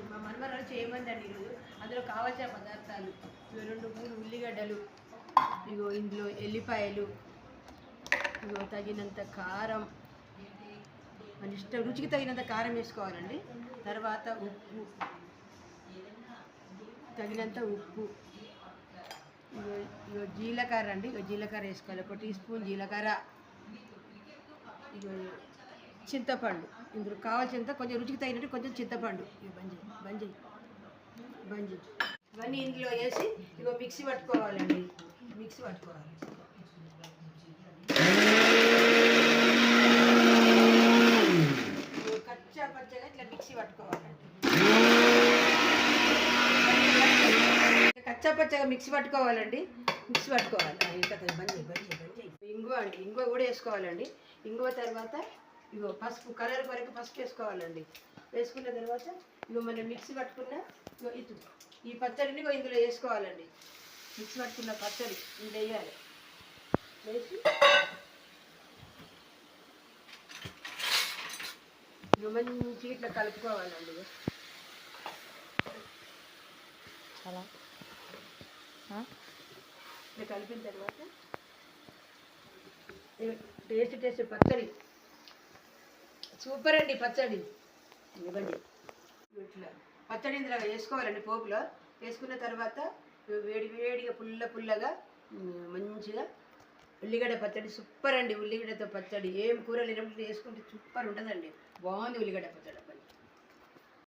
మా మనమరాలు చేయమందండి ఈరోజు. అందులో కావాల్సిన పదార్థాలు 2-3 ఉల్లిగడ్డలు, ఇగో ఇందులో ఎల్లిపాయలు, ఇగో తగినంత కారం, మన ఇష్టం రుచికి తగినంత కారం వేసుకోవాలండి. తర్వాత ఉప్పు, తగినంత ఉప్పు, ఇగో జీలకర్ర అండి, ఇగో జీలకర్ర వేసుకోవాలి, 1 టీ స్పూన్ జీలకర్ర, ఇగో చింతపండు, ఇందులో కావాల్సినంత కొంచెం రుచికి తగినట్టు కొంచెం చింతపండు, ఇక బంజీ ఇవన్నీ ఇందులో వేసి ఇగో మిక్సీ పట్టుకోవాలండి. మిక్సీ పట్టుకోవాలి. కచ్చా పచ్చగా ఇట్లా మిక్సీ పట్టుకోవాలండి. కచ్చా పచ్చగా మిక్సీ పట్టుకోవాలండి. మిక్సీ పట్టుకోవాలి. ఇంకా బంజీ ఇంగువ అండి, ఇంగువ కూడా వేసుకోవాలండి. ఇంగువ తర్వాత ఇగో పసుపు, కలర్ వరకు పసుపు వేసుకోవాలండి. వేసుకున్న తర్వాత ఇగో మనం మిక్సీ పట్టుకున్న ఇగో ఈ పచ్చడిని ఇందులో వేసుకోవాలండి. మిక్సీ పట్టుకున్న పచ్చడి ఇందులో వేయాలి. వేసి ఇగో మంచిగా ఇట్లా కలుపుకోవాలండి. అలా ఇట్లా కలిపిన తర్వాత టేస్ట్ పచ్చడి సూపర్ అండి. పచ్చడి ఇవ్వండి. ఇట్లా పచ్చడి ఇందులో వేసుకోవాలండి. పోపులో వేసుకున్న తర్వాత వేడిగా పుల్లగా మంచిగా ఉల్లిగడ్డ పచ్చడి సూపర్ అండి. ఉల్లిగడ్డతో పచ్చడి ఏం కూర లేనప్పుడు వేసుకుంటే సూపర్ ఉంటుందండి. బాగుంది ఉల్లిగడ్డ పచ్చడి.